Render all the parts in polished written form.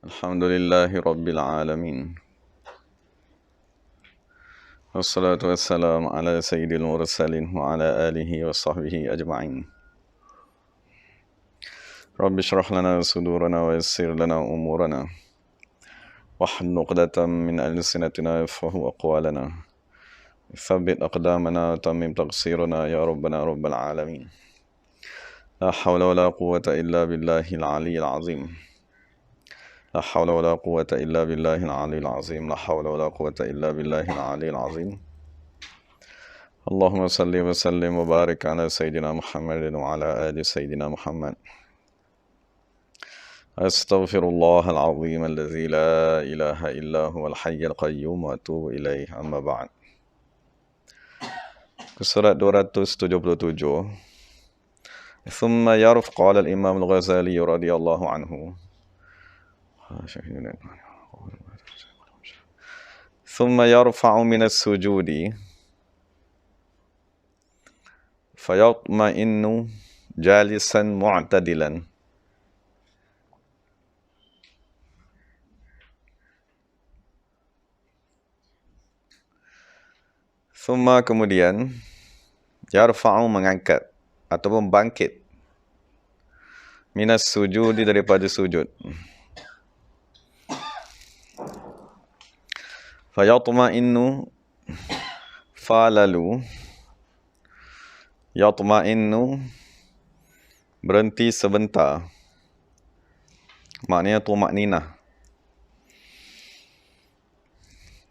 Alhamdulillahi Rabbil Alamin. Wassalatu wassalamu ala sayyidil mursalin wa ala alihi wa sahbihi ajma'in. Rabbi syrah lana sudurana wa yassir lana umurana wahlul 'uqdatam min alsinatina yafqahu aqwalana. Thabbit aqdamana wa tammim taqsirana ya rabbana rabbal alamin. La hawla wa la quwwata illa billahil aliyyil azim. لا حول ولا قوة إلا بالله العلي العظيم لا حول ولا قوة إلا بالله العلي العظيم اللهم صل وسلم وبارك على سيدنا محمد وعلى آل سيدنا محمد أستغفر الله العظيم الذي لا إله إلا هو الحي القيوم وأتوب إليه أما بعد. Surat 277. ثم يرفع قال الإمام الغزالي رضي الله عنه ثم يرفع من السجود فيطمئن جالسا معتدلا ثم kemudian yarfa'u mengangkat ataupun bangkit minas sujudi daripada sujud. Fayatma'innu falalu yatma'innu berhenti sebentar, maknanya tumakninah.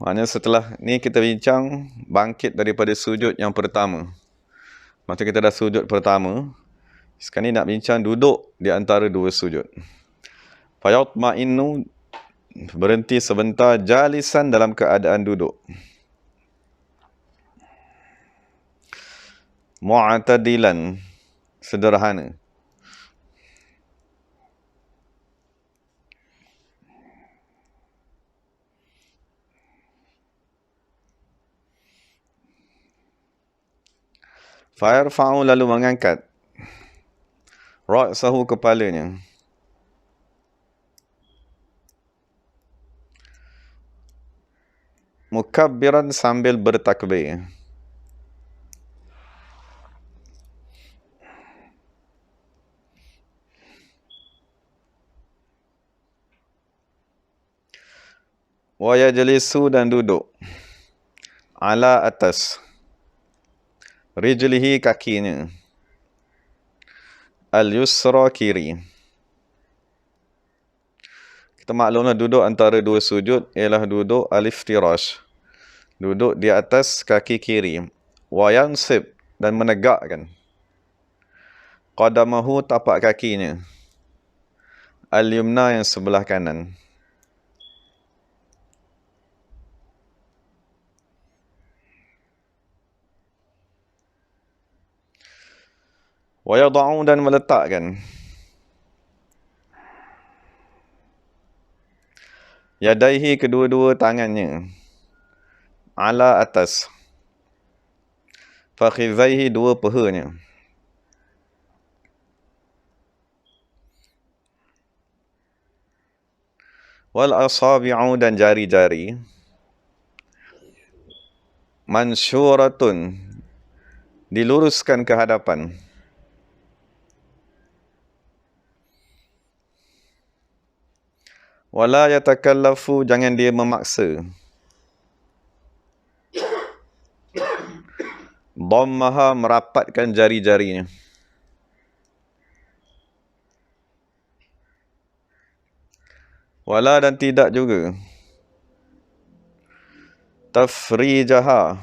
Maknanya setelah ni kita bincang bangkit daripada sujud yang pertama. Masa kita dah sujud pertama, sekarang ni nak bincang duduk di antara dua sujud. Fayatma'innu berhenti sebentar, jalisan dalam keadaan duduk, mu'tadilan sederhana, fayarfa'u lalu mengangkat ra'sahu kepalanya, mukabbiran sambil bertakbir, wa yajlisu dan duduk, ala atas, rijlihi kakinya, al-yusra kiri. Kita maklumlah duduk antara dua sujud ialah duduk al-iftirash, duduk di atas kaki kiri, wa yansib dan menegakkan, qadamahu tapak kakinya, al-yumna yang sebelah kanan. Wa yada'u dan meletakkan, yadaihi kedua-dua tangannya, ala atas, fakhidhaihi dua pahanya, wal asabi'u dan jari-jari, mansyuratun diluruskan ke hadapan, wala yatakallafu jangan dia memaksa, dhammaha merapatkan jari-jarinya, wala dan tidak juga tafrijaha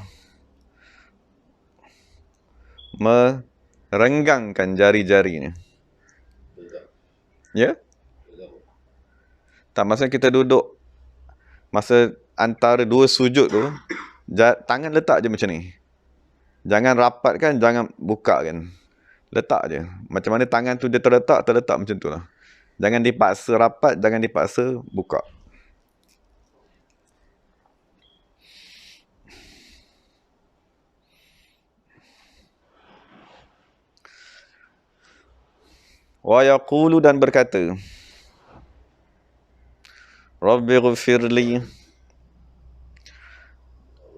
merenggangkan jari-jarinya. Ya? Tak, masa kita duduk, masa antara dua sujud tu, tangan letak je macam ni. Jangan rapatkan, jangan buka kan. Letak je. Macam mana tangan tu dia terletak macam tu lah. Jangan dipaksa rapat, jangan dipaksa buka. Wa yaqulu dan berkata, Rabbi ghfirli.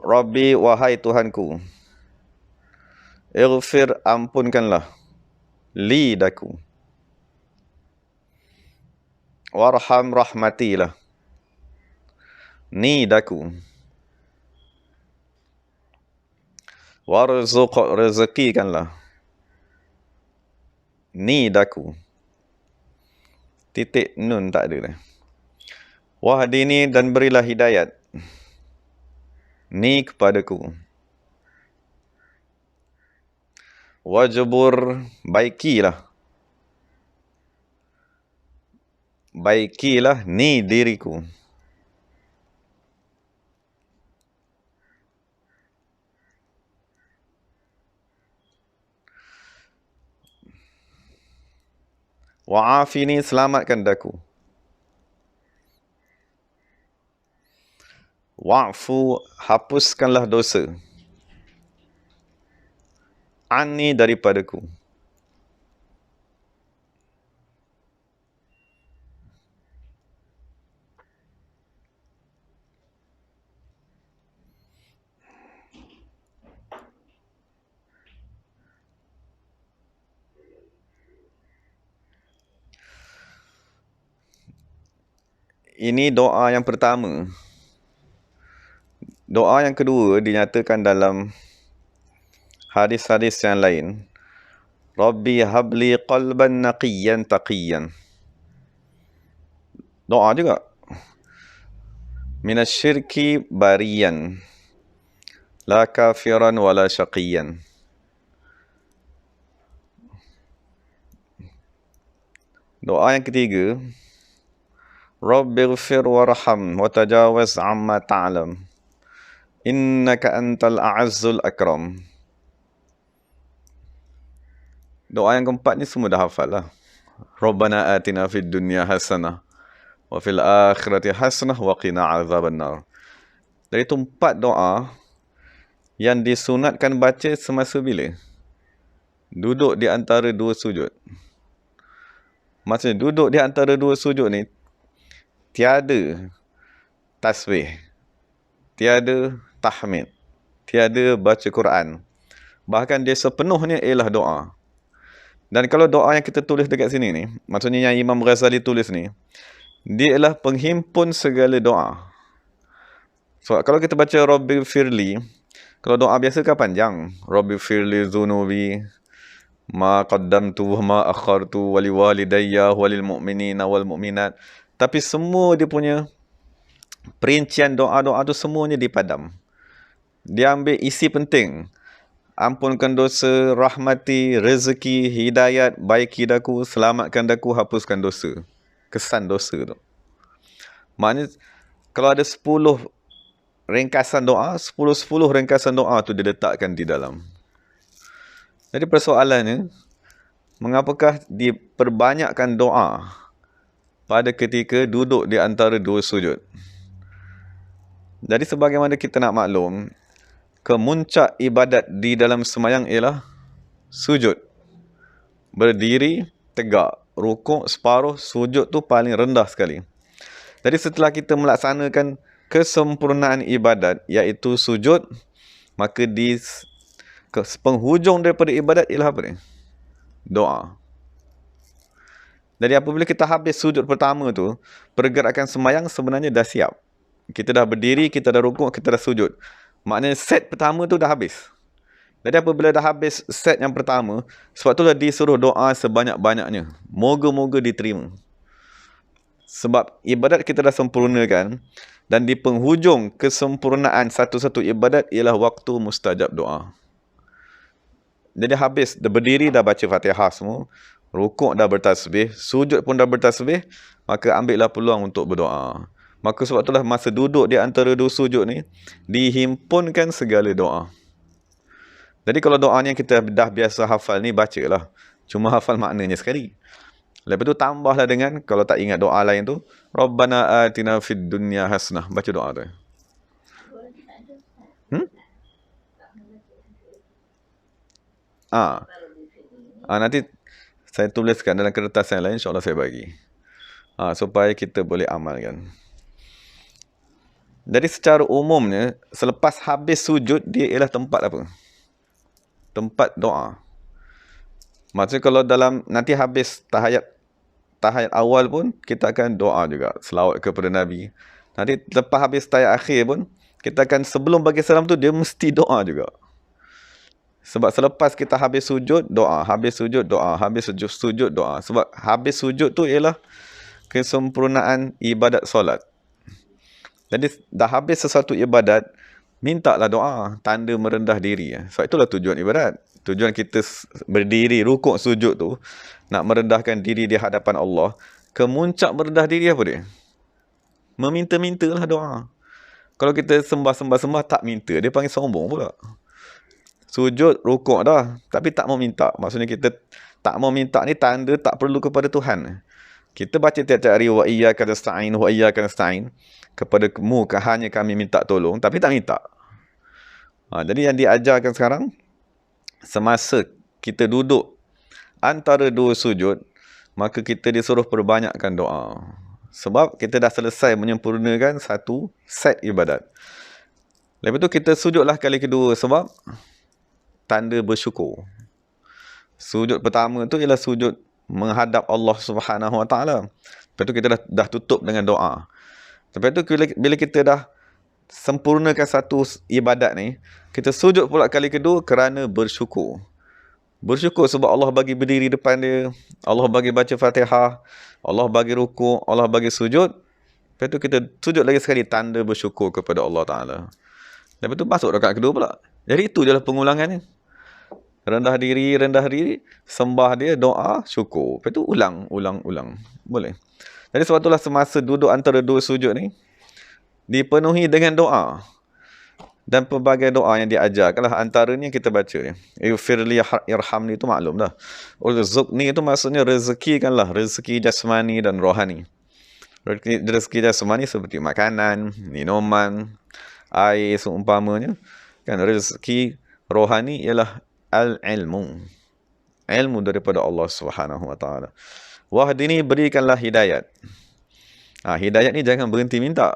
Rabbi, wahai Tuhanku. Ighfir, ampunkanlah. Li, daku. Warham, rahmatilah. Ni, daku. Warzuq, rezekikanlah. Ni, daku. Titik nun tak ada dah. Wahdini, dan berilah hidayat. Ni, kepadaku. Wajbur, baikilah. Baikilah ni, diriku. Wa'afini, selamatkan daku. Wa'fu, hapuskanlah dosa. Ani, daripadaku. Ini doa yang pertama. Doa yang kedua dinyatakan dalam hadis-hadis yang lain. Rabbi habli qalban naqiyan taqiyan. Doa juga. Minasyirki bariyan. La kafiran wala syaqiyan. Doa yang ketiga. Rabbi ghfir warham wa tajawaz amma ta'lam. Innaka antal a'azzul akram. Doa yang keempat ni semua dah hafal lah. Rabbana atina fid dunya hasanah wa fil akhirati hasanah wa qina azabannar. Dari itu 4 doa yang disunatkan baca semasa bila? Duduk di antara 2 sujud. Maksudnya duduk di antara 2 sujud ni tiada tasbih, tiada tahmid, tiada baca Quran. Bahkan dia sepenuhnya ialah doa. Dan kalau doa yang kita tulis dekat sini ni, maksudnya yang Imam Ghazali tulis ni, dia ialah penghimpun segala doa. So, kalau kita baca Rabbi firli, kalau doa biasa kan panjang. Rabbi firli zunubi, ma qaddamtu wa ma akhartu, wali walidayya, walil mu'minina wal mu'minat. Tapi semua dia punya perincian doa-doa tu semuanya dipadam. Dia ambil isi penting. Ampunkan dosa, rahmati, rezeki, hidayat, baiki daku, selamatkan daku, hapuskan dosa. Kesan dosa tu. Maknanya, kalau ada 10 ringkasan doa, 10 ringkasan doa tu diletakkan di dalam. Jadi persoalannya, mengapakah diperbanyakkan doa pada ketika duduk di antara 2 sujud? Jadi sebagaimana kita nak maklum, kemuncak ibadat di dalam sembahyang ialah sujud. Berdiri, tegak, rukuk, separuh, sujud tu paling rendah sekali. Jadi setelah kita melaksanakan kesempurnaan ibadat, iaitu sujud, maka di penghujung daripada ibadat ialah apa ni? Doa. Jadi apabila kita habis sujud pertama tu, pergerakan sembahyang sebenarnya dah siap. Kita dah berdiri, kita dah rukuk, kita dah sujud. Maknanya set pertama tu dah habis. Jadi apabila dah habis set yang pertama, sebab itulah disuruh doa sebanyak-banyaknya. Moga-moga diterima. Sebab ibadat kita dah sempurnakan, dan di penghujung kesempurnaan satu-satu ibadat ialah waktu mustajab doa. Jadi habis, dah berdiri, dah baca Fatihah semua, rukuk dah bertasbih, sujud pun dah bertasbih, maka ambillah peluang untuk berdoa. Maka sebab itulah masa duduk di antara 2 sujud ni, dihimpunkan segala doa. Jadi kalau doa ni yang kita dah biasa hafal ni, bacalah. Cuma hafal maknanya sekali. Lepas tu tambahlah dengan, kalau tak ingat doa lain tu, Rabbana atina fid dunya hasanah. Baca doa tu. Nanti saya tuliskan dalam kertas yang lain, insyaAllah saya bagi. Supaya kita boleh amalkan. Jadi secara umumnya, selepas habis sujud, dia ialah tempat apa? Tempat doa. Maksudnya kalau dalam nanti habis tahiyat awal pun, kita akan doa juga. Selawat kepada Nabi. Nanti lepas habis tahiyat akhir pun, kita akan sebelum bagi salam tu, dia mesti doa juga. Sebab selepas kita habis sujud, doa. Habis sujud, doa. Habis sujud, doa. Sebab habis sujud tu ialah kesempurnaan ibadat solat. Jadi dah habis sesuatu ibadat, mintalah doa. Tanda merendah diri. Sebab itulah tujuan ibadat. Tujuan kita berdiri, rukuk, sujud tu, nak merendahkan diri di hadapan Allah. Kemuncak merendah diri apa dia? Meminta-mintalah doa. Kalau kita sembah tak minta, dia panggil sombong pula. Sujud, rukuk dah, tapi tak mau minta. Maksudnya kita tak mau minta ni tanda tak perlu kepada Tuhan. Kita baca tiap-tiap hari, wa iyyaka nasta'in, wa iyyaka nasta'in. Kepadamu hanya kami minta tolong, tapi tak minta. Jadi yang diajarkan sekarang, semasa kita duduk antara dua sujud, maka kita disuruh perbanyakkan doa. Sebab kita dah selesai menyempurnakan satu set ibadat. Lepas tu kita sujudlah kali kedua sebab tanda bersyukur. Sujud pertama tu ialah sujud menghadap Allah Subhanahu Wa Taala. Lepas tu kita dah tutup dengan doa. Lepas tu bila kita dah sempurnakan satu ibadat ni, kita sujud pula kali kedua kerana bersyukur. Bersyukur sebab Allah bagi berdiri depan dia, Allah bagi baca Fatihah, Allah bagi rukuk, Allah bagi sujud. Lepas tu kita sujud lagi sekali, tanda bersyukur kepada Allah Ta'ala. Lepas tu masuk rakaat kedua pula. Jadi itu je lah pengulangannya. Rendah diri, sembah dia, doa, syukur. Lepas tu ulang. Boleh. Jadi sebab itulah semasa duduk antara dua sujud ni, dipenuhi dengan doa. Dan pelbagai doa yang diajarkanlah, antaranya kita baca ni. Ighfirli irhamni, itu maklum dah. Urzuqni itu maksudnya rezekikanlah, rezeki jasmani dan rohani. Rezeki jasmani seperti makanan, minuman, air seumpamanya. Kan rezeki rohani ialah al-ilmu. Ilmu daripada Allah Subhanahu Wa Taala. Wahdini, berikanlah hidayat. Hidayat ni jangan berhenti minta.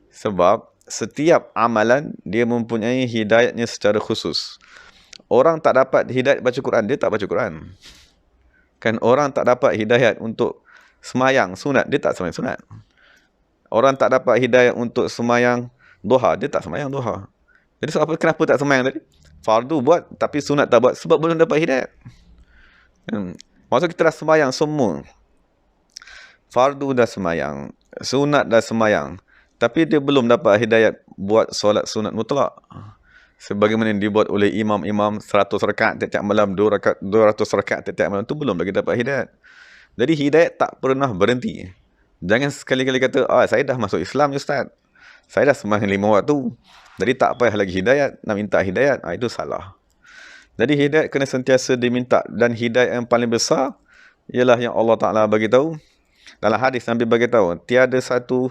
Sebab setiap amalan dia mempunyai hidayatnya secara khusus. Orang tak dapat hidayat baca Quran, dia tak baca Quran. Kan orang tak dapat hidayat untuk semayang sunat, dia tak semayang sunat. Orang tak dapat hidayat untuk semayang duha, dia tak semayang duha. Jadi kenapa tak semayang tadi? Fardu buat tapi sunat tak buat sebab belum dapat hidayat. Maksud kita dah semayang semua. Fardu dah semayang, sunat dah semayang, tapi dia belum dapat hidayat buat solat sunat mutlak. Sebagaimana yang dibuat oleh imam-imam 100 rakaat tiap-tiap malam, 200 rakaat tiap-tiap malam, tu belum lagi dapat hidayat. Jadi hidayat tak pernah berhenti. Jangan sekali-kali kata, saya dah masuk Islam Ustaz, saya dah sembahyang 5 waktu, jadi tak payah lagi hidayat, nak minta hidayat. Itu salah. Jadi hidayat kena sentiasa diminta. Dan hidayat yang paling besar ialah yang Allah Ta'ala bagi tahu. Dalam hadis Nabi bagi tahu, tiada satu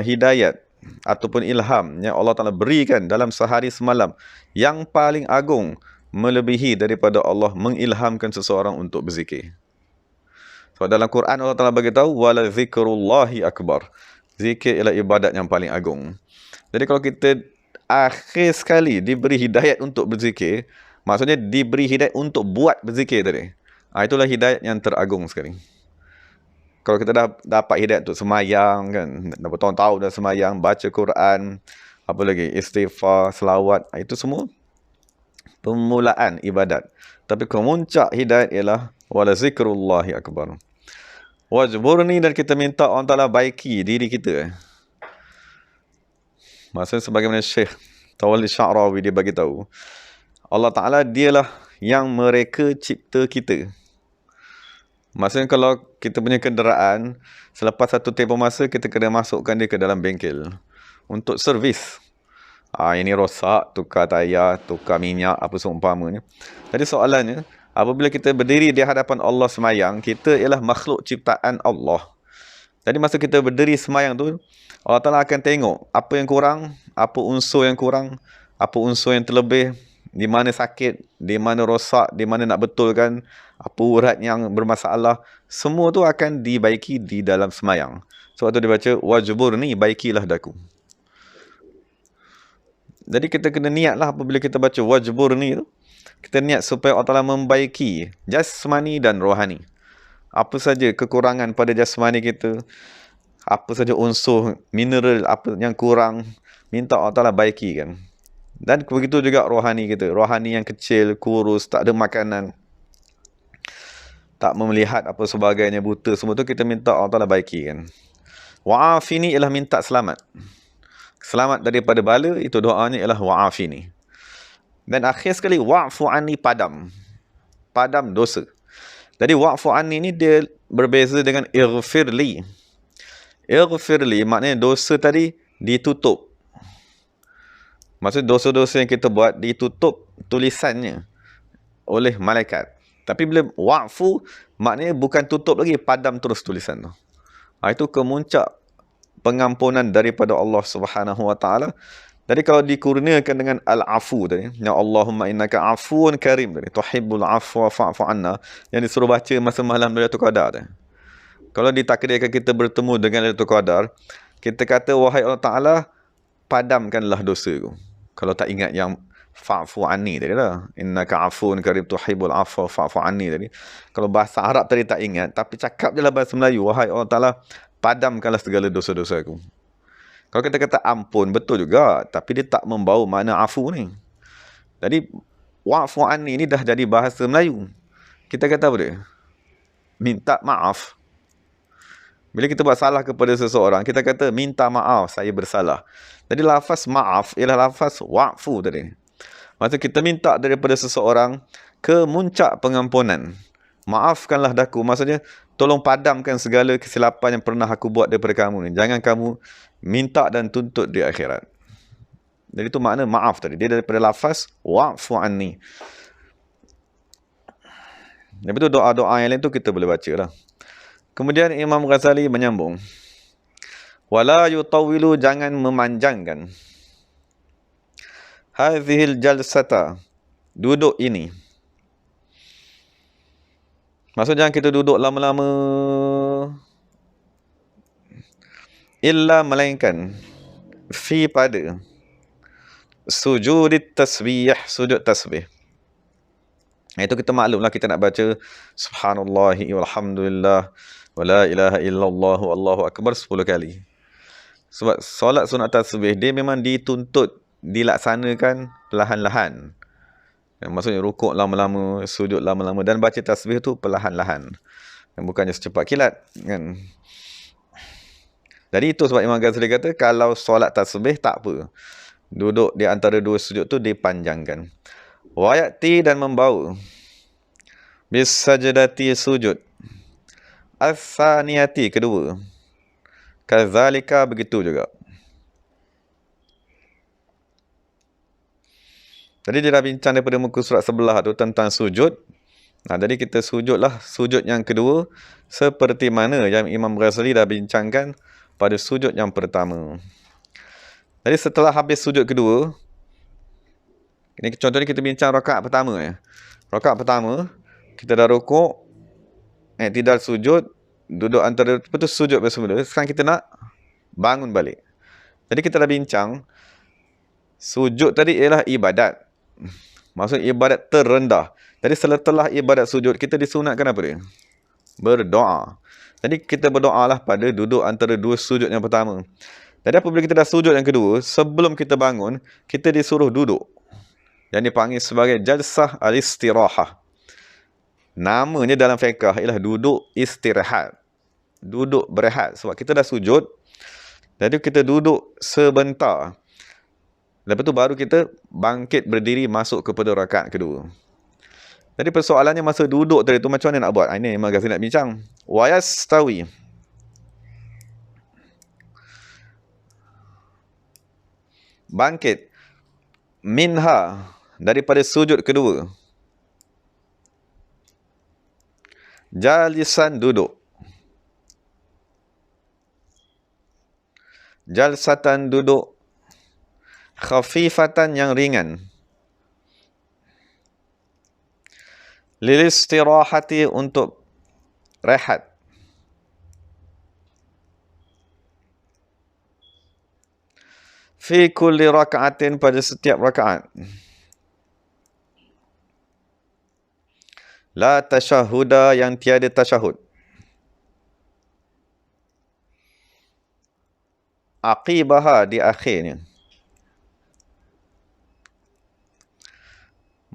hidayat ataupun ilham yang Allah Ta'ala berikan dalam sehari semalam yang paling agung melebihi daripada Allah mengilhamkan seseorang untuk berzikir. Sebab dalam Quran Allah Ta'ala bagi tahu, wala zikrullahi akbar. Zikir ialah ibadat yang paling agung. Jadi kalau kita akhir sekali diberi hidayat untuk berzikir, maksudnya diberi hidayat untuk buat berzikir tadi. Itulah hidayat yang teragung sekali. Kalau kita dah dapat hidayat untuk semayang, kan, dah bertahun-tahun dah semayang, baca Quran, apa lagi, istighfar, selawat, itu semua permulaan ibadat. Tapi kemuncak hidayat ialah wala zikrullahi akbar. Wajburni, dan kita minta Allah Ta'ala baiki diri kita. Maksudnya sebagaimana Syekh Tawalli Sya'rawi dia bagi tahu, Allah Ta'ala dialah yang mereka cipta kita. Maksudnya kalau kita punya kenderaan, selepas satu tempoh masa kita kena masukkan dia ke dalam bengkel untuk servis. Ini rosak, tukar tayar, tukar minyak, apa seumpamanya. Jadi soalannya, apabila kita berdiri di hadapan Allah semayang, kita ialah makhluk ciptaan Allah. Jadi masa kita berdiri semayang tu, Allah Ta'ala akan tengok apa yang kurang, apa unsur yang kurang, apa unsur yang terlebih di mana sakit, di mana rosak, di mana nak betulkan, apa urat yang bermasalah, semua tu akan dibaiki di dalam semayang. Sebab tu dia baca, wajburni, baikilah daku. Jadi kita kena niatlah apabila kita baca wajburni tu, kita niat supaya Allah Ta'ala membaiki jasmani dan rohani. Apa saja kekurangan pada jasmani kita, apa saja unsur mineral apa yang kurang, minta Allah Ta'ala baiki kan. Dan begitu juga rohani kita. Rohani yang kecil, kurus, tak ada makanan, tak melihat apa sebagainya, buta, semua tu kita minta Allah Ta'ala baiki kan. Wa'afini ialah minta selamat. Selamat daripada bala, itu doanya ialah wa'afini. Dan akhir sekali, wa'fu anni, padam. Padam dosa. Jadi wa'fu anni ni dia berbeza dengan ighfirli. Ighfirli maknanya dosa tadi ditutup. Maksud dosa-dosa yang kita buat ditutup tulisannya oleh malaikat. Tapi bila wa'fu, maknanya bukan tutup lagi, padam terus tulisan tu. Itu kemuncak pengampunan daripada Allah Subhanahu Wa Taala. Jadi kalau dikurniakan dengan al-afu tadi, ya Allahumma innaka afuun karim tadi, tuhibbul afwa fa'fu anna, yang disuruh baca masa malam Lailatul Qadar tadi. Kalau ditakdirkan kita bertemu dengan Lailatul Qadar, kita kata wahai Allah Taala, padamkanlah dosaku. Kalau tak ingat yang fa'fu anni tadi lah, innaka afuun karim tuhibbul afwa fa'fu anni tadi. Kalau bahasa Arab tadi tak ingat, tapi cakap je lah bahasa Melayu, wahai Allah Ta'ala, padamkanlah segala dosa-dosaku. Kalau kita kata ampun, betul juga, tapi dia tak membawa makna afu ni. Jadi wa'fu anni ni dah jadi bahasa Melayu. Kita kata apa dia? Minta maaf. Bila kita buat salah kepada seseorang, kita kata minta maaf, saya bersalah. Jadi lafaz maaf ialah lafaz wa'fu tadi. Maksud kita minta daripada seseorang kemuncak pengampunan. Maafkanlah daku. Maksudnya tolong padamkan segala kesilapan yang pernah aku buat daripada kamu ni. Jangan kamu minta dan tuntut di akhirat. Jadi itu makna maaf tadi. Dia daripada lafaz wa'fu anni. Lepas tu doa-doa yang lain tu kita boleh baca lah. Kemudian Imam Ghazali menyambung. Wala yutawwilu, jangan memanjangkan. Hadhil jalsata, duduk ini. Maksud jangan kita duduk lama-lama. Illa, melainkan. Fi, pada. Sujudit tasbih, sujud tasbih. Itu kita maklumlah, kita nak baca subhanallahi walhamdulillah wa la ilaha illallah wallahu akbar 10 kali. Sebab solat sunat tasbih dia memang dituntut dilaksanakan perlahan-lahan. Maksudnya rukuk lama-lama, sujud lama-lama, dan baca tasbih tu perlahan-lahan. Bukannya secepat kilat kan. Jadi itu sebab Imam Ghazali kata kalau solat tasbih tak apa, duduk di antara dua sujud tu dipanjangkan. Wayati, dan membawa bis sajdati, sujud as-saniyati, kedua. Kazalika, begitu juga. Jadi dia dah bincang daripada muka surat sebelah tu tentang sujud. Jadi kita sujudlah sujud yang kedua seperti mana yang Imam Ghazali dah bincangkan pada sujud yang pertama. Jadi setelah habis sujud kedua, ini contohnya kita bincang rakaat pertama. Rakaat pertama, kita dah rukuk, tidak sujud, duduk antara, lepas tu sujud bersemula. Sekarang kita nak bangun balik. Jadi kita dah bincang, sujud tadi ialah ibadat. Maksud ibadat terendah. Jadi setelah ibadat sujud, kita disunatkan apa dia? Berdoa. Jadi kita berdoalah pada duduk antara dua sujud yang pertama. Jadi apabila kita dah sujud yang kedua, sebelum kita bangun, kita disuruh duduk. Yang dipanggil sebagai jalsah al-istirahah. Namanya dalam fiqh ialah duduk istirahat. Duduk berehat. Sebab kita dah sujud, jadi kita duduk sebentar. Lepas tu baru kita bangkit berdiri masuk kepada rakaat kedua. Jadi persoalannya masa duduk tadi tu macam mana nak buat? Ini Imam Ghazali nak bincang. Wa yastawi. Bangkit. Minha, daripada sujud kedua. Jalisan, duduk. Jalsatan, duduk. Khafifatan, yang ringan. Lil istirahati, untuk rehat. Fi kulli raka'atin, pada setiap rakaat. La tasyahuda, yang tiada tasyahud. Aqibaha, di akhirnya.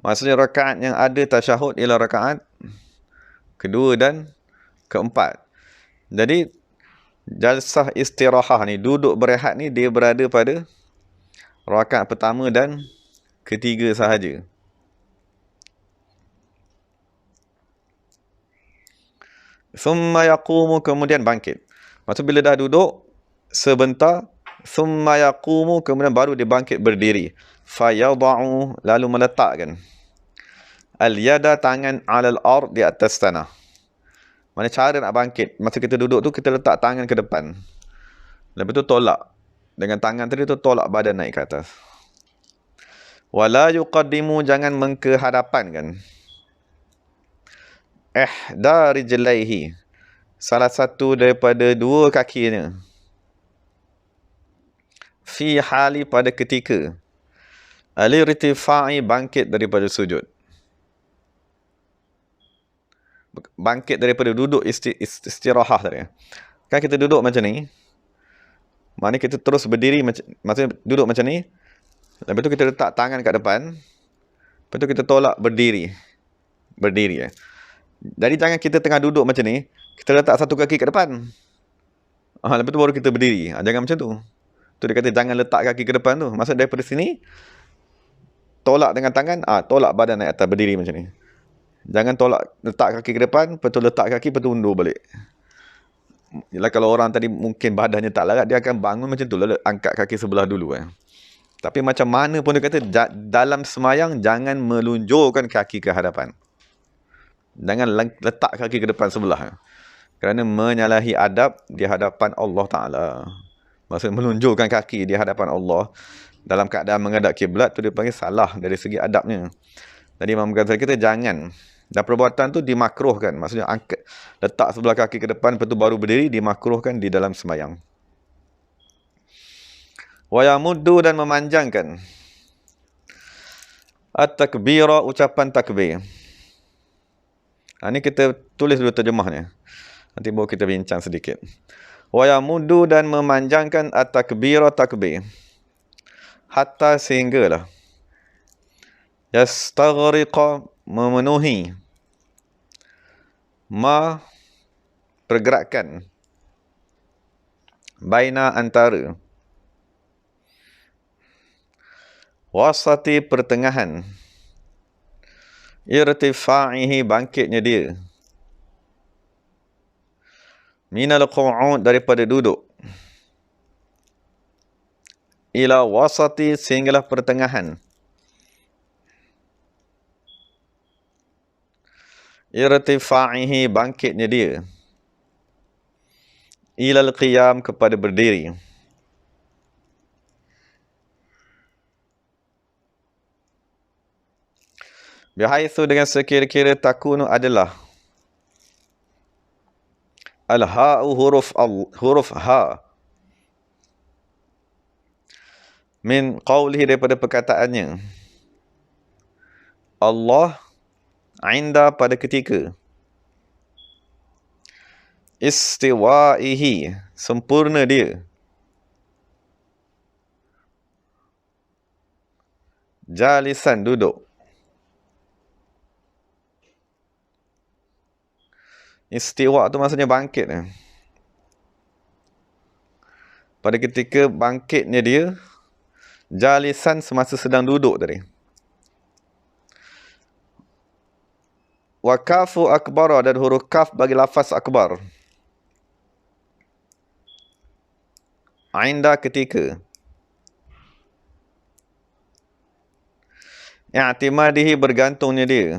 Maksudnya rakaat yang ada tasyahud ialah rakaat kedua dan keempat. Jadi jalsah istirahah ni, duduk berehat ni, dia berada pada rakaat pertama dan ketiga sahaja. Thumma yaqumu, kemudian bangkit. Maksud bila dah duduk sebentar, thumma yaqumu, kemudian baru dia bangkit berdiri. Fayada'u, lalu meletakkan al-yada, tangan, alal ard, di atas tanah. Mana cara nak bangkit? Masa kita duduk tu, kita letak tangan ke depan. Lepas tu tolak. Dengan tangan tadi tu tolak badan naik ke atas. Wala yuqaddimu, jangan mengkehadapankan. Ihda rijlaihi, salah satu daripada dua kakinya. Fi hali, pada ketika. Al-irtifa'i, bangkit daripada sujud. Bangkit daripada duduk istirahah tadi. Kan kita duduk macam ni. Maknanya kita terus berdiri, maksudnya duduk macam ni. Lepas tu kita letak tangan kat depan. Lepas tu kita tolak berdiri. Berdiri. Jadi jangan kita tengah duduk macam ni, kita letak satu kaki kat depan. Lepas tu baru kita berdiri. Jangan macam tu. Tu dia kata jangan letak kaki ke depan tu. Maksud daripada sini, tolak dengan tangan, tolak badan naik atas, berdiri macam ni. Jangan tolak, letak kaki ke depan, lepas tu letak kaki, lepas tu undur balik. Yelah, kalau orang tadi mungkin badannya tak larat, dia akan bangun macam tu lah, angkat kaki sebelah dulu. Tapi macam mana pun dia kata, dalam semayang jangan melunjurkan kaki ke hadapan. Jangan letak kaki ke depan sebelah. Kerana menyalahi adab di hadapan Allah Ta'ala. Maksudnya melunjurkan kaki di hadapan Allah dalam keadaan menghadap kiblat, tu dia panggil salah dari segi adabnya. Jadi Imam Ghazali kita jangan. Dan perbuatan tu dimakruhkan. Maksudnya angkat, letak sebelah kaki ke depan, lepas tu baru berdiri, dimakruhkan di dalam semayang. Wa yamuddu, dan memanjangkan. At-takbira, ucapan takbir. Ini kita tulis dulu terjemahnya. Nanti baru kita bincang sedikit. Wa yamuddu, dan memanjangkan at-takbira, takbir. Hatta, sehinggalah. Yastaghriqa, memenuhi. Ma, pergerakan. Baina, antara. Wasati, pertengahan. Irtifa'ihi, bangkitnya dia. Minal qu'ud, daripada duduk. Ila wasati, sehinggalah pertengahan. Irtifa'ihi, bangkitnya dia. Ilal qiyam, kepada berdiri. Bihaitsu, dengan sekira-kira, takunu, adalah. Al-ha'u, huruf ha. Min qawlihi, daripada perkataannya. Allah, inda, pada ketika. Istiwa'ihi, sempurna dia. Jalisan, duduk. Istiwa tu maksudnya bangkit. Pada ketika bangkitnya dia, jalisan, semasa sedang duduk tadi. Wa kafu akbar, dan huruf kaf bagi lafaz akbar. Inda, ketika. I'timadihi, bergantungnya dia.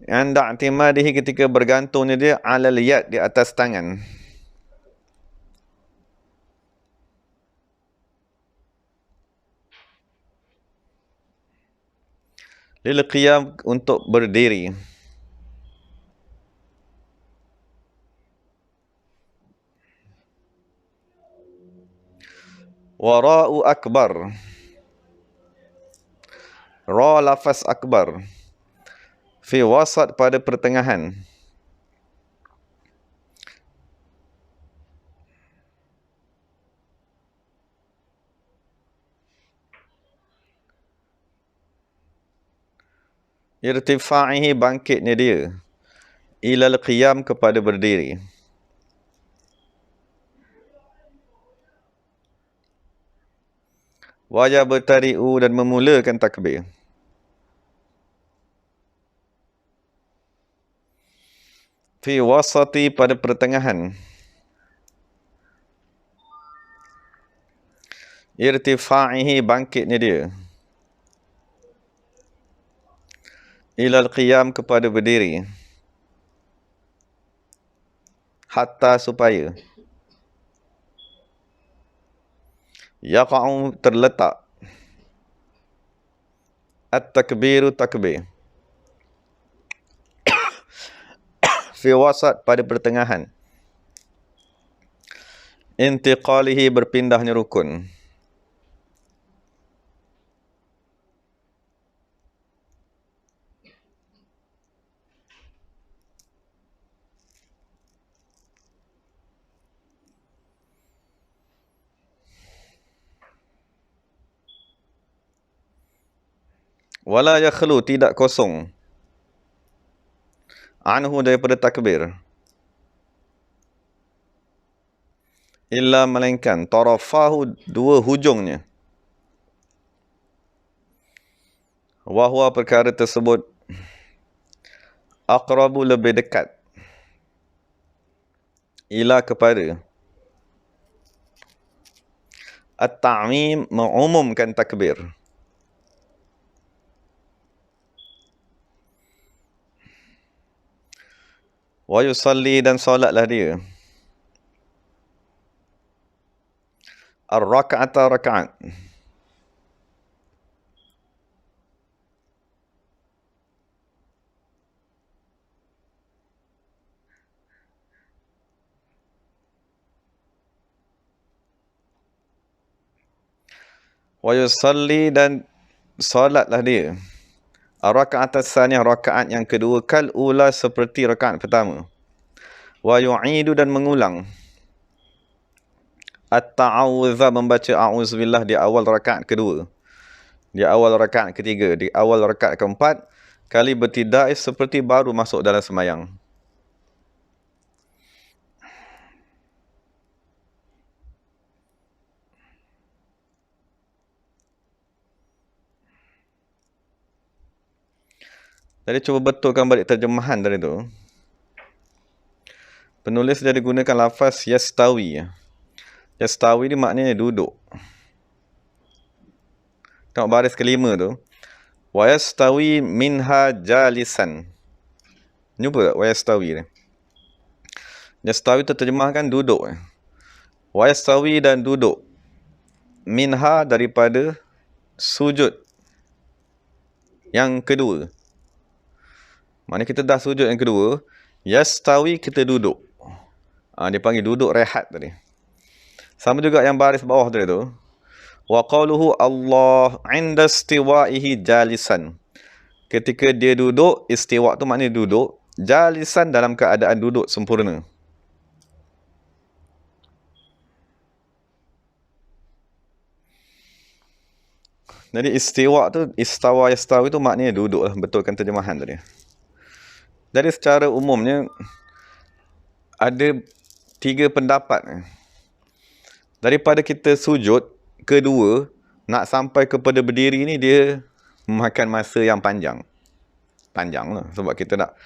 Anda i'timadihi, ketika bergantungnya dia, alal yad, di atas tangan. Lil qiyam untuk berdiri. Wara'u akbar. Ra lafaz akbar. Fi wasat pada pertengahan. Irtifa'ihi bangkitnya dia. Ilal qiyam kepada berdiri. Wajah bertari'u dan memulakan takbir. Fi wasati pada pertengahan. Irtifa'ihi bangkitnya dia. Ilal qiyam kepada berdiri. Hatta supaya. Yaqa'u terletak. At-takbiru takbir. Fi wasat pada pertengahan. Intiqalihi berpindahnya rukun. Wala yakhlu tidak kosong. Anhu daripada takbir. Illa melainkan tarafahu dua hujungnya. Wahwa perkara tersebut aqrabu lebih dekat. Ila kepada. At-ta'mim mengumumkan takbir. Wa yusalli dan solatlah dia. Ar-raka'ata raka'at. Wa yusalli dan solatlah dia. Ar-raka'at as-saniyah rakaat yang kedua kal ula seperti rakaat pertama. Wa yu'idu dan mengulang. At-ta'awudha membaca a'udzubillah di awal rakaat kedua. Di awal rakaat ketiga, di awal rakaat keempat kali bertidai seperti baru masuk dalam semayang. Jadi cuba betulkan balik terjemahan dari tu. Penulis dia gunakan lafaz yastawi. Yastawi ni maknanya duduk. Tengok baris kelima tu. Wa yastawi minha jalisan. Jumpa tak wa yastawi ni? Yastawi tu terjemahkan duduk. Wa yastawi dan duduk. Minha daripada sujud yang kedua. Maknanya kita dah sujud yang kedua, yastawi kita duduk. Dia panggil duduk rehat tadi. Sama juga yang baris bawah tadi tu. Wa qauluhu Allah 'inda istiwa'ihi jalisan. Ketika dia duduk, istiwa tu maknanya duduk, jalisan dalam keadaan duduk sempurna. Jadi istiwa tu, istawa yastawi tu maknanya duduk lah. Betulkan terjemahan tadi. Jadi secara umumnya ada 3 pendapat. Daripada kita sujud kedua nak sampai kepada berdiri ni dia memakan masa yang panjang. Panjang lah sebab kita nak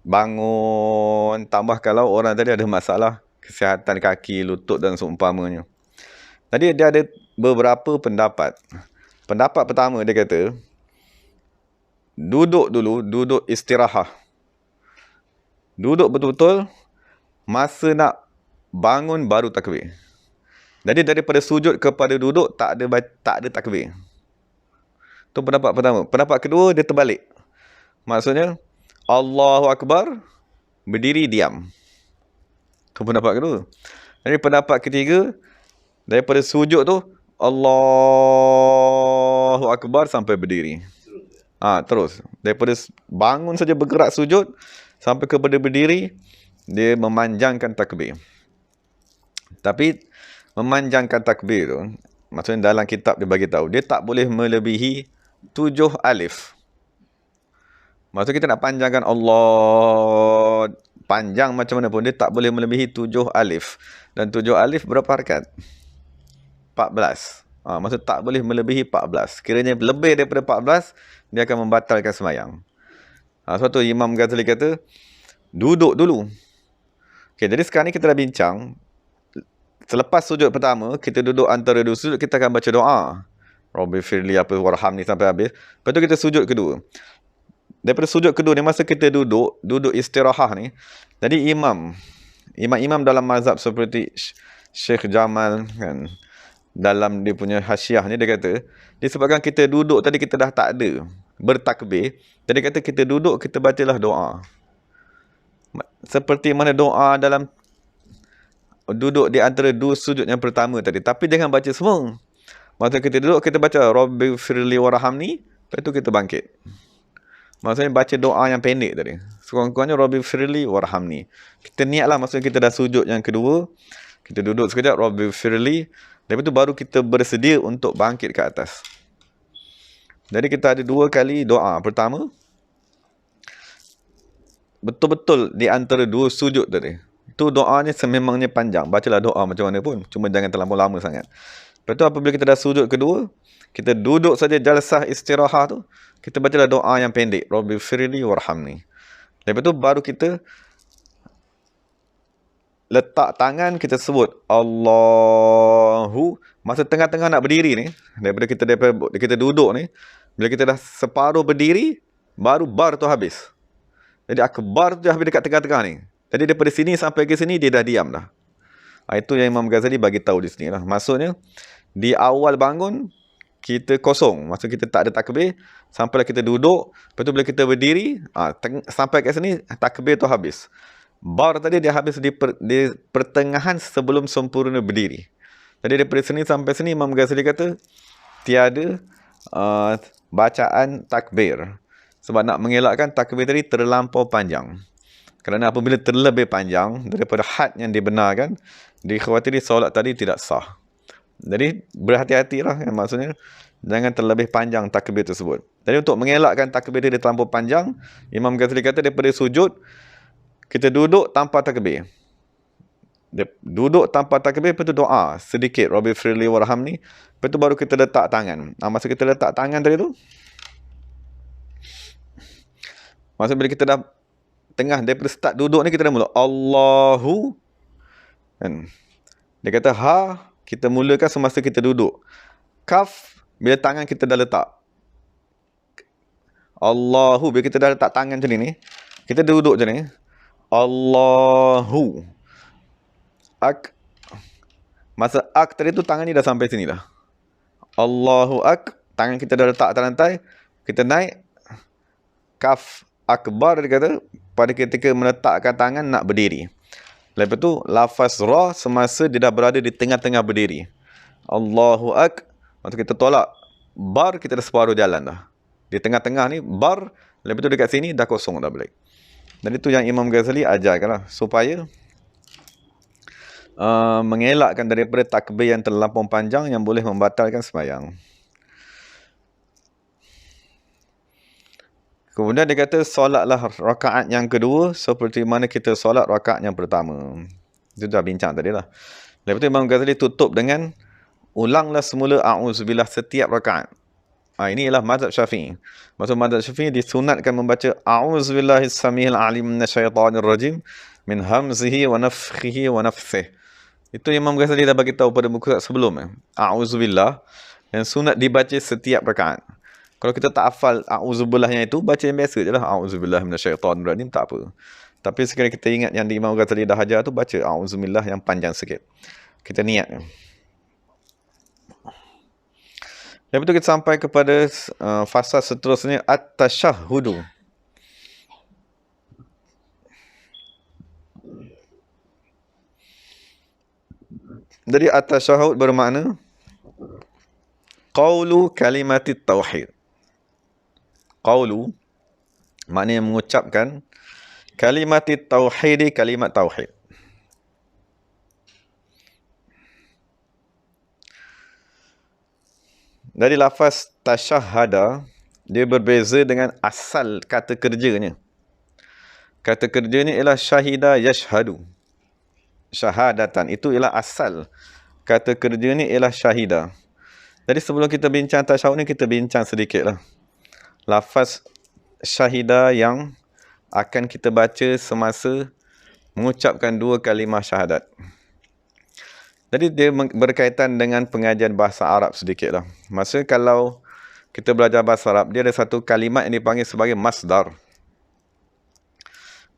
bangun, tambah kalau orang tadi ada masalah kesihatan kaki, lutut dan seumpamanya. Jadi dia ada beberapa pendapat. Pendapat pertama dia kata duduk dulu, duduk istirahat. Duduk betul-betul, masa nak bangun baru takbir. Jadi daripada sujud kepada duduk tak ada takbir. Tu pendapat pertama. Pendapat kedua, dia terbalik. Maksudnya, Allahu Akbar, berdiri, diam. Tu pendapat kedua. Jadi pendapat ketiga, daripada sujud tu, Allahu Akbar sampai berdiri. Terus. Daripada bangun saja bergerak sujud, sampai kepada berdiri, dia memanjangkan takbir. Tapi, memanjangkan takbir tu, maksudnya dalam kitab dia bagi tahu, dia tak boleh melebihi 7 alif. Maksudnya kita nak panjangkan Allah panjang macam mana pun, dia tak boleh melebihi 7 alif. Dan 7 alif berapa harakat? 14. Maksud tak boleh melebihi 14. Kiranya lebih daripada 14, dia akan membatalkan sembahyang. Sebab tu Imam Ghazali kata, duduk dulu. Okay, jadi sekarang ni kita dah bincang. Selepas sujud pertama, kita duduk antara dua sujud, kita akan baca doa. Rabbi firli warham ni sampai habis. Lepas tu kita sujud kedua. Daripada sujud kedua ni, masa kita duduk istirahah ni, jadi imam dalam mazhab seperti Syekh Jamal kan, dalam dia punya hasyiah ni, dia kata, disebabkan kita duduk tadi kita dah tak ada bertakbir, jadi kata kita duduk, kita bacalah doa. Seperti mana doa dalam duduk di antara dua sujud yang pertama tadi. Tapi jangan baca semua. Masa kita duduk, kita baca Rabbi firli warhamni, lepas tu kita bangkit. Maksudnya baca doa yang pendek tadi. Sekurang-kurangnya Rabbi firli warhamni. Kita niatlah, maksudnya kita dah sujud yang kedua, kita duduk sekejap, Rabbi firli, lepas tu baru kita bersedia untuk bangkit ke atas. Jadi kita ada 2 kali doa. Pertama, betul-betul di antara 2 sujud tadi. Itu doanya sememangnya panjang. Bacalah doa macam mana pun, cuma jangan terlampau lama sangat. Lepas tu apabila kita dah sujud kedua, kita duduk saja jalsah istirahah tu, kita bacalah doa yang pendek, Rabbi firli warhamni. Lepas tu baru kita letak tangan, kita sebut Allahu. Masa tengah-tengah nak berdiri ni, daripada kita duduk ni, bila kita dah separuh berdiri, baru bar tu habis. Jadi akbar tu dah habis dekat tengah-tengah ni. Jadi daripada sini sampai ke sini, dia dah diam dah. Itu yang Imam Ghazali bagi tahu di sini lah. Maksudnya, di awal bangun, kita kosong. Maksud kita tak ada takbir, sampailah kita duduk. Lepas tu bila kita berdiri, sampai kat sini, takbir tu habis. Bar tadi dia habis di pertengahan sebelum sempurna berdiri. Jadi daripada sini sampai sini, Imam Ghazali kata, tiada bacaan takbir. Sebab nak mengelakkan takbir tadi terlampau panjang. Kerana apabila terlebih panjang daripada had yang dibenarkan, dikhawatiri solat tadi tidak sah. Jadi berhati-hatilah kan, maksudnya jangan terlebih panjang takbir tersebut. Jadi untuk mengelakkan takbir dia terlampau panjang, Imam Ghazali kata daripada sujud, kita duduk tanpa takbir. Duduk tanpa takbir, lepas tu doa sedikit, Rabbi firli warhamni. Lepas tu baru kita letak tangan. Masa kita letak tangan tadi tu, masa bila kita dah tengah daripada start duduk ni, kita dah mula Allahu kan. Dia kata kita mulakan semasa kita duduk. Kaf bila tangan kita dah letak. Allahu bila kita dah letak tangan macam ni, kita duduk macam ni. Allahu masa tadi tu tangan ni dah sampai sini dah. Allahu tangan kita dah letak atas lantai, kita naik. Kaf akbar, dia kata pada ketika meletakkan tangan nak berdiri. Lepas tu lafaz ra semasa dia dah berada di tengah-tengah berdiri. Allahu waktu kita tolak bar, kita dah separuh jalan dah. Di tengah-tengah ni bar, lepas tu dekat sini dah kosong dah balik. Dan itu yang Imam Ghazali ajarkanlah, supaya mengelakkan daripada takbir yang terlampau panjang yang boleh membatalkan sembahyang. Kemudian dia kata, solatlah rakaat yang kedua seperti mana kita solat rakaat yang pertama. Itu dah bincang tadi lah. Lepas tu Imam Ghazali tutup dengan, ulanglah semula a'udzubillah setiap rakaat. Ini ialah mazhab Syafi'i. Maksud mazhab Syafi'i disunatkan membaca a'udzubillahis samihil alim minasyaitanir rajim min hamzihi wa nafthihi wa nafthihi. Itu Imam Ghazali dah bagi tahu pada muka sebelum. A'udzubillah yang sunat dibaca setiap rakaat. Kalau kita tak hafal a'udzubillahnya itu, baca yang biasa je lah. A'udzubillah minasyaitanir rajim, tak apa. Tapi sekali kita ingat yang di Imam Ghazali dah ajar tu, baca a'udzubillah yang panjang sikit. Kita niat. Lepas tu kita sampai kepada fasa seterusnya, at-tashahhudu. Jadi at-tashahhud bermakna qaulu kalimatit tauhid. Qaulu maknanya mengucapkan kalimatit tauhid, kalimat tauhid. Dari lafaz tashahhada, dia berbeza dengan asal kata kerjanya. Kata kerjanya ialah syahida yashhadu. Syahadatan, itu ialah asal. Kata kerjanya ialah syahida. Jadi sebelum kita bincang tashahhud ni, kita bincang sedikit lah. Lafaz syahida yang akan kita baca semasa mengucapkan dua kalimah syahadat. Jadi dia berkaitan dengan pengajian bahasa Arab sedikit lah. Maksudnya kalau kita belajar bahasa Arab, dia ada satu kalimat yang dipanggil sebagai masdar.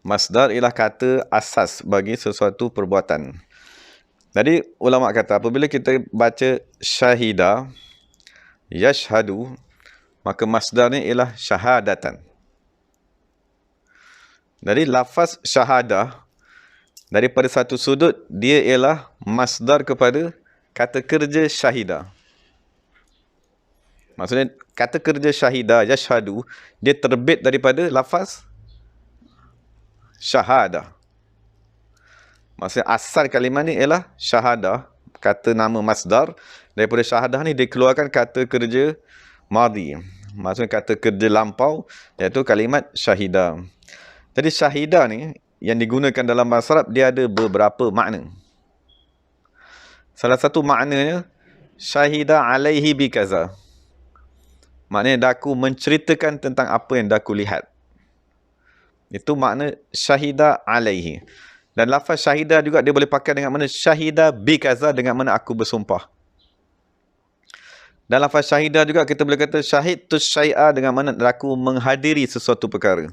Masdar ialah kata asas bagi sesuatu perbuatan. Jadi ulama kata apabila kita baca syahida, yashhadu, maka masdarnya ialah syahadatan. Jadi lafaz syahadah, daripada satu sudut, dia ialah masdar kepada kata kerja syahidah. Maksudnya, kata kerja syahidah, yashhadu, dia terbit daripada lafaz syahadah. Maksudnya, asal kalimat ni ialah syahadah, kata nama masdar. Daripada syahadah ni, dikeluarkan kata kerja madhi. Maksudnya, kata kerja lampau, iaitu kalimat syahidah. Jadi, syahidah ni, yang digunakan dalam bahasa Arab, dia ada beberapa makna. Salah satu maknanya, syahida alaihi bikaza. Maknanya, daku menceritakan tentang apa yang daku lihat. Itu makna syahida alaihi. Dan lafaz syahida juga dia boleh pakai dengan mana syahida bikaza, dengan mana aku bersumpah. Dan lafaz syahida juga kita boleh kata syahid tu syai'a, dengan mana daku menghadiri sesuatu perkara.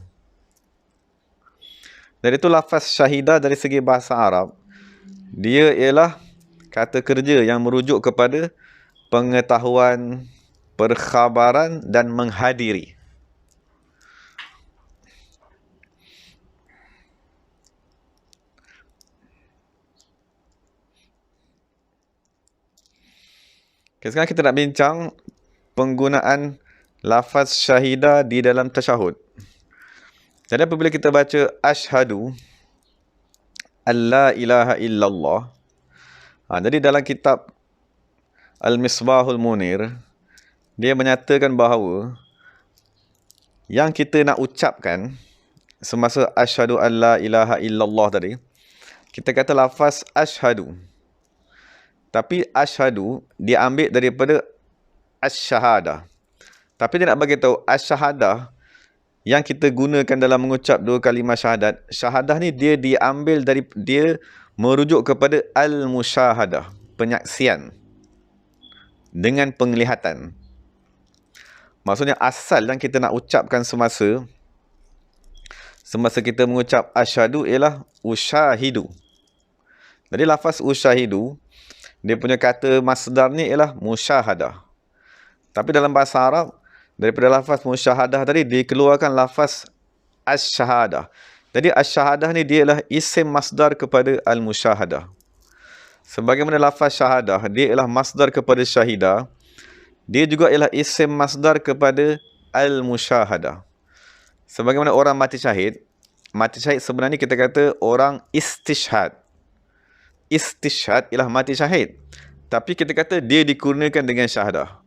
Dari itu lafaz syahidah dari segi bahasa Arab, dia ialah kata kerja yang merujuk kepada pengetahuan, perkhabaran dan menghadiri. Okay, sekarang kita nak bincang penggunaan lafaz syahidah di dalam tasyahud. Jadi apabila kita baca asyhadu alla ilaha illallah, jadi dalam kitab Al-Misbahul Munir, dia menyatakan bahawa yang kita nak ucapkan semasa asyhadu alla ilaha illallah tadi, kita kata lafaz asyhadu. Tapi asyhadu diambil daripada asy-syahadah. Tapi dia nak bagi tahu asy-syahadah yang kita gunakan dalam mengucap dua kalimah syahadat, syahadah ni dia diambil dari, dia merujuk kepada al-musyahadah, penyaksian dengan penglihatan. Maksudnya asal yang kita nak ucapkan semasa kita mengucap asyhadu ialah usyahidu. Jadi lafaz usyahidu, dia punya kata masdar ni ialah musyahadah. Tapi dalam bahasa Arab, daripada lafaz musyahadah tadi, dikeluarkan lafaz asy-syahadah. Jadi asy-syahadah ni dia ialah isim masdar kepada al-musyahadah. Sebagaimana lafaz syahadah, dia ialah masdar kepada syahidah, dia juga ialah isim masdar kepada al-musyahadah. Sebagaimana orang mati syahid sebenarnya kita kata orang istishhad. Istishhad ialah mati syahid. Tapi kita kata dia dikurniakan dengan syahadah.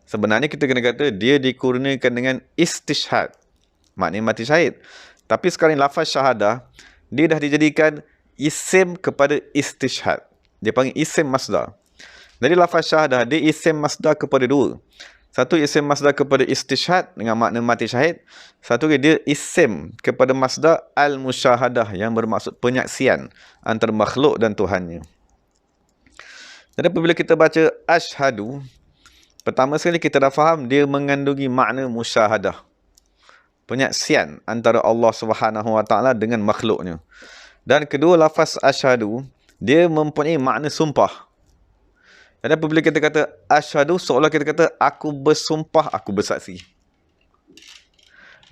Sebenarnya kita kena kata dia dikurniakan dengan istishhad. Maknanya mati syahid. Tapi sekarang lafaz syahadah, dia dah dijadikan isim kepada istishhad. Dia panggil isim masdar. Jadi lafaz syahadah, dia isim masdar kepada dua. Satu isim masdar kepada istishhad dengan makna mati syahid. Satu dia isim kepada masdar al-musyahadah yang bermaksud penyaksian antara makhluk dan Tuhannya. Jadi apabila kita baca asyhadu, pertama sekali kita dah faham dia mengandungi makna musyahadah. Penyaksian antara Allah Subhanahu Wa Taala dengan makhluknya. Dan kedua lafaz asyhadu, dia mempunyai makna sumpah. Dan apabila kita kata asyhadu, seolah kita kata aku bersumpah, aku bersaksi.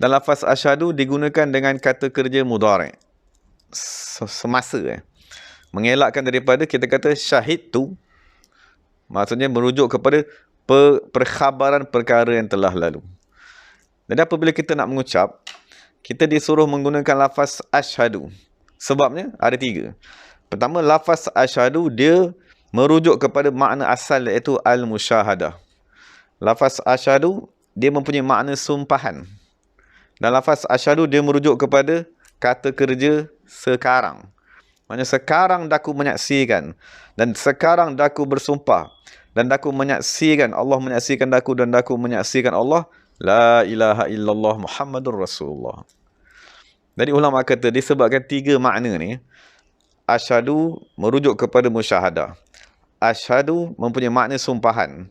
Dan lafaz asyhadu digunakan dengan kata kerja mudhari'. Semasa. Mengelakkan daripada kita kata syahid tu, maksudnya merujuk kepada perkhabaran perkara yang telah lalu. Jadi apabila kita nak mengucap, kita disuruh menggunakan lafaz asyhadu. Sebabnya ada 3. Pertama, lafaz asyhadu dia merujuk kepada makna asal, iaitu al-musyahadah. Lafaz asyhadu dia mempunyai makna sumpahan. Dan lafaz asyhadu dia merujuk kepada kata kerja sekarang. Maksudnya sekarang daku menyaksikan, dan sekarang daku bersumpah, dan daku menyaksikan, Allah menyaksikan daku, dan daku menyaksikan Allah, la ilaha illallah Muhammadur Rasulullah. Jadi ulama kata disebabkan 3 makna ni, asyhadu merujuk kepada musyahadah, asyhadu mempunyai makna sumpahan,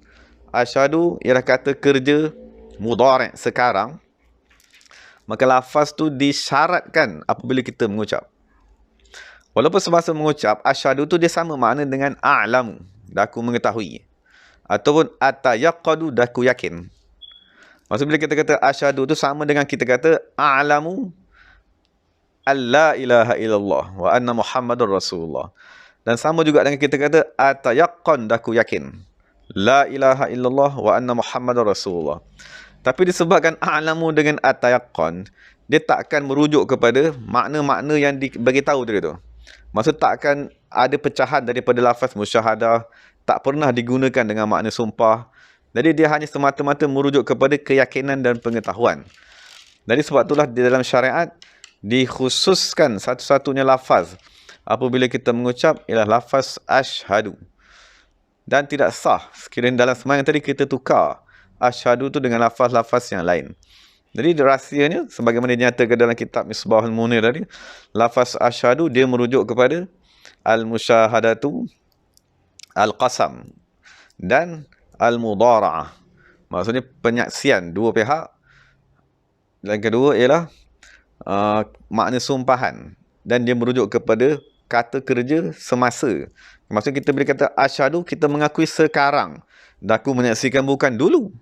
asyhadu ialah kata kerja mudhari' sekarang, maka lafaz tu disyaratkan apabila kita mengucap. Walaupun semasa mengucap, asyhadu tu dia sama makna dengan a'lamu, daku mengetahui, ataupun atayaqqadu, daku yakin. Maksud bila kita kata asyhadu tu sama dengan kita kata a'lamu alla ilaha illallah wa anna Muhammadur Rasulullah. Dan sama juga dengan kita kata atayaqqan, daku yakin, la ilaha illallah wa anna Muhammadur Rasulullah. Tapi disebabkan a'lamu dengan atayaqqan, dia tak akan merujuk kepada makna-makna yang diberitahu tadi tu. Maksud tak akan ada pecahan daripada lafaz musyahadah, tak pernah digunakan dengan makna sumpah. Jadi dia hanya semata-mata merujuk kepada keyakinan dan pengetahuan. Jadi sebab itulah di dalam syariat dikhususkan satu-satunya lafaz apabila kita mengucap ialah lafaz asyhadu. Dan tidak sah sekiranya dalam sembahyang tadi kita tukar asyhadu tu dengan lafaz-lafaz yang lain. Jadi rahsianya sebagaimana dinyatakan dalam kitab Misbahul Munir tadi, lafaz asyhadu dia merujuk kepada al-musyahadatu, al-qasam dan al-mudhara'ah. Maksudnya penyaksian dua pihak. Dan kedua ialah makna sumpahan, dan dia merujuk kepada kata kerja semasa. Maksudnya kita bila kata asyhadu, kita mengakui sekarang. Daku menyaksikan, bukan dulu.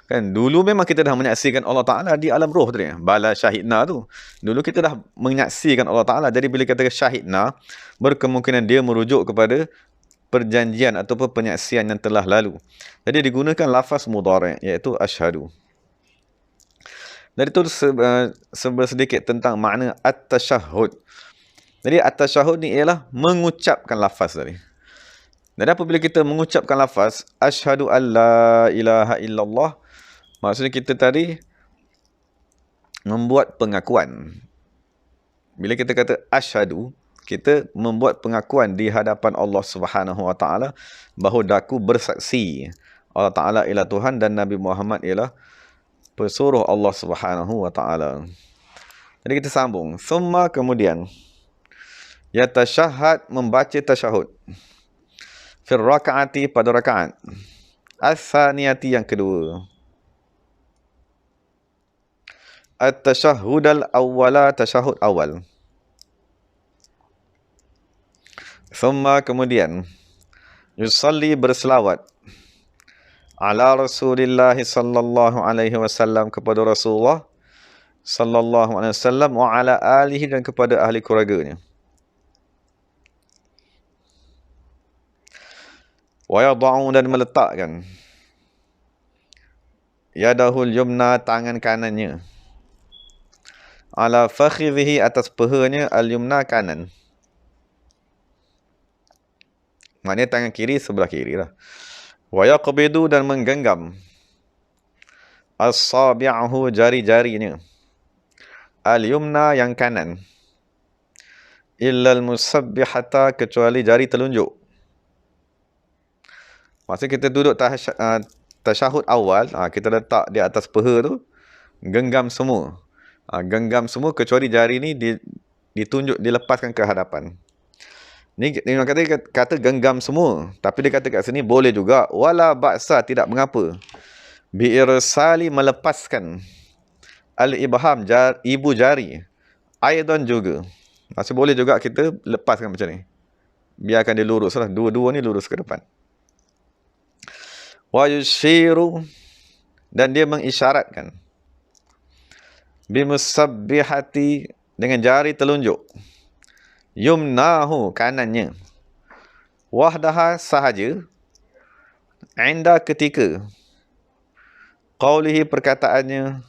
Kan dulu memang kita dah menyaksikan Allah Ta'ala di alam roh tadi. Bala syahidna tu. Dulu kita dah menyaksikan Allah Ta'ala. Jadi bila kata syahidna, berkemungkinan dia merujuk kepada perjanjian ataupun penyaksian yang telah lalu. Jadi digunakan lafaz mudhari', iaitu asyhadu. Jadi itu sedikit tentang makna at-tasyahud. Jadi at-tasyahud ni ialah mengucapkan lafaz tadi. Jadi apabila kita mengucapkan lafaz asyhadu an la ilaha illallah, maksudnya kita tadi membuat pengakuan. Bila kita kata asyhadu, kita membuat pengakuan di hadapan Allah Subhanahu Wa Taala bahawa daku bersaksi Allah Taala ialah Tuhan dan Nabi Muhammad ialah pesuruh Allah Subhanahu Wa Taala. Jadi kita sambung. Summa, kemudian yatashahhad, membaca tasyahud. Fir rakaati, pada rakaat. As-saniyati, yang kedua. At-tashahhud al-awwala, tasyahud awal. Thumma, kemudian yusalli, berselawat ala Rasulillah sallallahu alaihi wasallam, kepada Rasulullah sallallahu alaihi wasallam, wa ala alihi, dan kepada ahli keluarganya. Wa yada'u, dan meletakkan yadahul yumna, tangan kanannya, ala fakhidhihi, atas pahanya, al-yumna, kanan. Maknanya tangan kiri sebelah kiri lah. Wa yaqbidu, dan menggenggam as-sabi'ahu, jari-jarinya, al-yumna, yang kanan, illal musabbihata, kecuali jari telunjuk. Maksudnya kita duduk tasyahud awal, kita letak di atas paha tu, genggam semua. Genggam semua kecuali jari ni ditunjuk, dilepaskan ke hadapan. Ni kata genggam semua, tapi dia kata kat sini boleh juga wala ba'sa, tidak mengapa, bi'irsali, melepaskan al-ibham, ibu jari, aidan juga. Maksud boleh juga kita lepaskan macam ni, biarkan dia lurus lah, dua-dua ni lurus ke depan. Wa yushiru, dan dia mengisyaratkan. Bimusabbihati, dengan jari telunjuk. Yumnahu, kanannya. Wahdaha, sahaja. Inda, ketika. Qawlihi, perkataannya.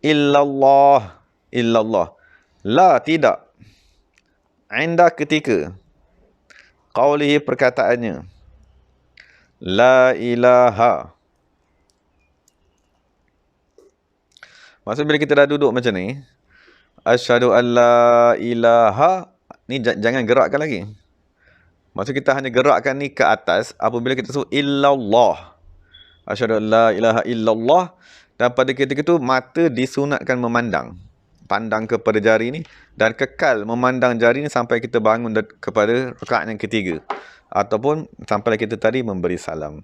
Illallah. Illallah. La, tidak. Inda, ketika. Qawlihi, perkataannya. La ilaha. Maksud bila kita dah duduk macam ni, asyhadu an la ilaha, ni jangan gerakkan lagi. Maksud kita hanya gerakkan ni ke atas apabila kita sebut illallah. Asyhadu an la ilaha illallah, dan pada ketika itu mata disunatkan memandang. Pandang kepada jari ni dan kekal memandang jari ni sampai kita bangun kepada rakaat yang ketiga. Ataupun sampai kita tadi memberi salam.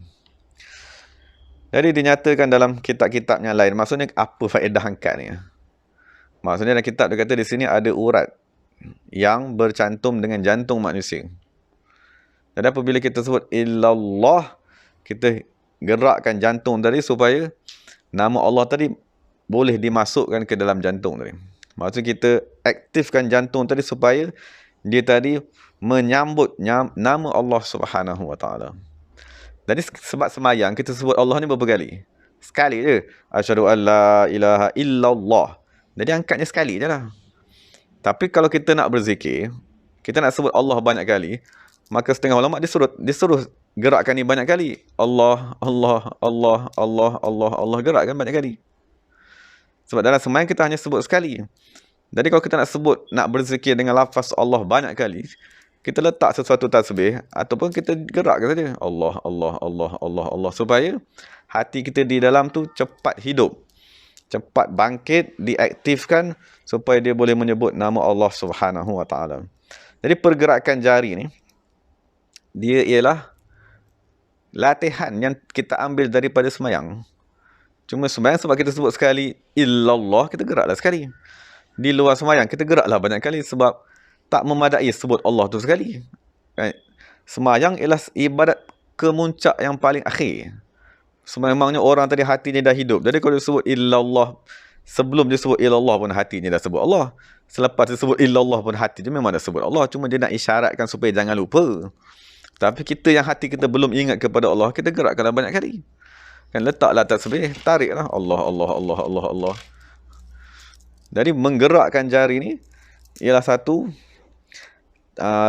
Jadi dinyatakan dalam kitab-kitab yang lain. Maksudnya apa faedah angkat ni? Maksudnya dalam kitab dia kata di sini ada urat yang bercantum dengan jantung manusia. Jadi apabila kita sebut illallah, kita gerakkan jantung tadi supaya nama Allah tadi boleh dimasukkan ke dalam jantung tadi. Maksud kita aktifkan jantung tadi supaya dia tadi menyambut nama Allah Subhanahu Wa Taala. Jadi sebab semayang kita sebut Allah ni berapa kali? Sekali je. Asyhadu an la ilaha illallah. Jadi angkatnya sekali je lah. Tapi kalau kita nak berzikir, kita nak sebut Allah banyak kali, maka setengah ulama disuruh gerakkan ni banyak kali. Allah, Allah, Allah, Allah, Allah, Allah, gerakkan banyak kali. Sebab dalam semayang kita hanya sebut sekali. Jadi kalau kita nak berzikir dengan lafaz Allah banyak kali, kita letak sesuatu tasbih ataupun kita gerakkan saja. Allah, Allah, Allah, Allah, Allah. Supaya hati kita di dalam tu cepat hidup. Cepat bangkit, diaktifkan supaya dia boleh menyebut nama Allah Subhanahu Wa Taala. Jadi pergerakan jari ni, dia ialah latihan yang kita ambil daripada semayang. Cuma semayang sebab kita sebut sekali illallah, kita geraklah sekali. Di luar semayang, kita geraklah banyak kali sebab tak memadai sebut Allah tu sekali. Semayang ialah ibadat kemuncak yang paling akhir. Sememangnya orang tadi hatinya dah hidup. Jadi kalau dia sebut illallah, sebelum dia sebut illallah pun hatinya dah sebut Allah. Selepas dia sebut illallah pun hati dia memang dah sebut Allah. Cuma dia nak isyaratkan supaya jangan lupa. Tapi kita yang hati kita belum ingat kepada Allah, kita gerakkanlah banyak kali. Kan letaklah tasbih, tariklah Allah, Allah, Allah, Allah, Allah. Jadi menggerakkan jari ni ialah satu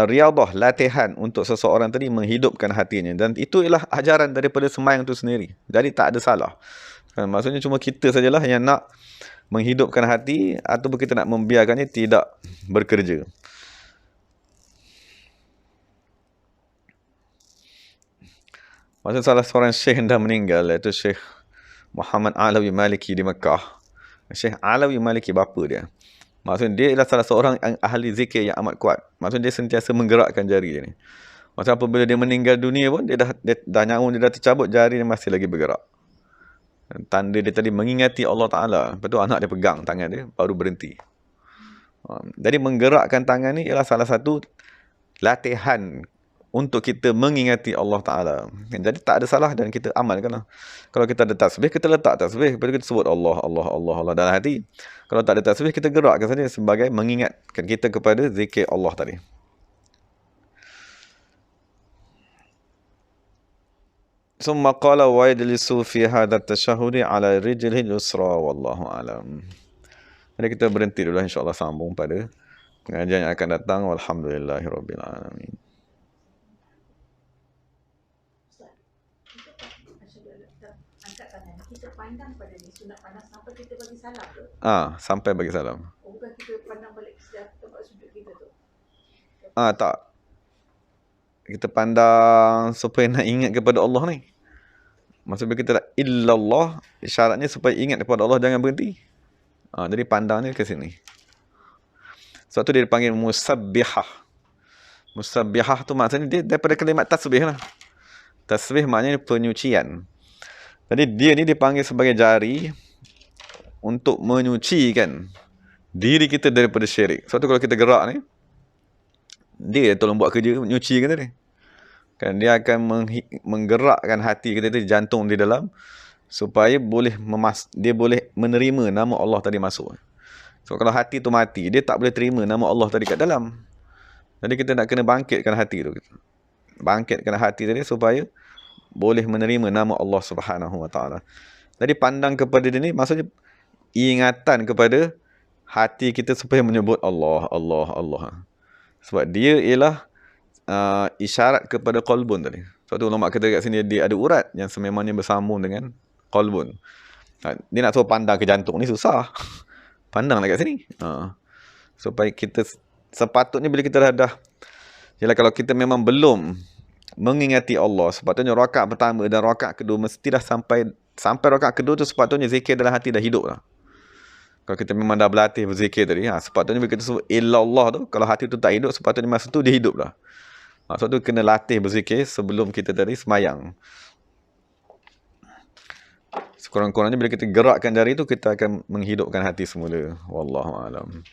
riadah, latihan untuk seseorang tadi menghidupkan hatinya. Dan itu ialah ajaran daripada semayang itu sendiri. Jadi tak ada salah. Maksudnya cuma kita sajalah yang nak menghidupkan hati ataupun kita nak membiarkannya tidak bekerja. Maksudnya salah seorang syekh yang dah meninggal, iaitu Syekh Muhammad Alawi Maliki di Mekah. Syekh Alawi Maliki bapa dia. Maksudnya dia adalah salah seorang ahli zikir yang amat kuat. Maksudnya dia sentiasa menggerakkan jari dia ni. Maksudnya apabila dia meninggal dunia pun, dia dah nyawa dia dah tercabut, jari dia masih lagi bergerak. Tanda dia tadi mengingati Allah Ta'ala. Lepas tu anak dia pegang tangan dia, baru berhenti. Jadi menggerakkan tangan ni ialah salah satu latihan untuk kita mengingati Allah Ta'ala. Jadi tak ada salah dan kita amalkan lah. Kalau kita ada tasbih, kita letak tasbih. Lepas tu kita sebut Allah, Allah, Allah, Allah dalam hati. Kalau tak ada tasbih, kita gerakkan saja sebagai mengingatkan kita kepada zikir Allah tadi. Summa qala wa yajlisu fi hadha at-tashahhud ala rijlihi al-yusra wallahu alam. Jadi kita berhenti dulu, insya-Allah sambung pada pengajian yang akan datang. Walhamdulillahirabbil alamin. Kita pandang pada ni, sunat pandang sampai kita bagi salam tu. Sampai bagi salam. Bukan kita pandang balik tempat sujud kita tu. Tak. Kita pandang supaya nak ingat kepada Allah ni. Maksudnya kita nak illallah, syaratnya supaya ingat kepada Allah, jangan berhenti. Jadi pandangnya ke sini. Sebab tu dia dipanggil musabbihah. Musabbihah tu maksudnya dia daripada kalimat tasbih lah. Tasbih maknanya penyucian. Jadi dia ni dipanggil sebagai jari untuk menyucikan diri kita daripada syirik. Sebab tu kalau kita gerak ni, dia tolong buat kerja, menyucikan tadi. Kan dia akan menggerakkan hati kita tu, jantung di dalam, supaya dia boleh menerima nama Allah tadi masuk. So kalau hati tu mati, dia tak boleh terima nama Allah tadi kat dalam. Jadi kita nak kena bangkitkan hati tu. Bangkitkan hati tadi supaya boleh menerima nama Allah Subhanahu Wa Taala. Jadi pandang kepada dia ni maksudnya ingatan kepada hati kita supaya menyebut Allah, Allah, Allah. Sebab dia ialah isyarat kepada qalbun tadi. Sebab tu ulama kata kat sini dia ada urat yang sememangnya bersambung dengan qalbun. Dia nak suruh pandang ke jantung ni susah. Pandanglah kat sini. Supaya kita sepatutnya bila kita dah ialah kalau kita memang belum mengingati Allah, sepatutnya rakaat pertama dan rakaat kedua mesti dah sampai rakaat kedua tu sepatutnya zikir dalam hati dah hidup lah. Kalau kita memang dah berlatih berzikir tadi, sepatutnya bila kita sebut illallah tu, kalau hati tu tak hidup, sepatutnya masa tu dia hidup lah. Sebab tu kena latih berzikir sebelum kita tadi semayang. Sekurang-kurangnya bila kita gerakkan jari tu, kita akan menghidupkan hati semula. Wallahualam.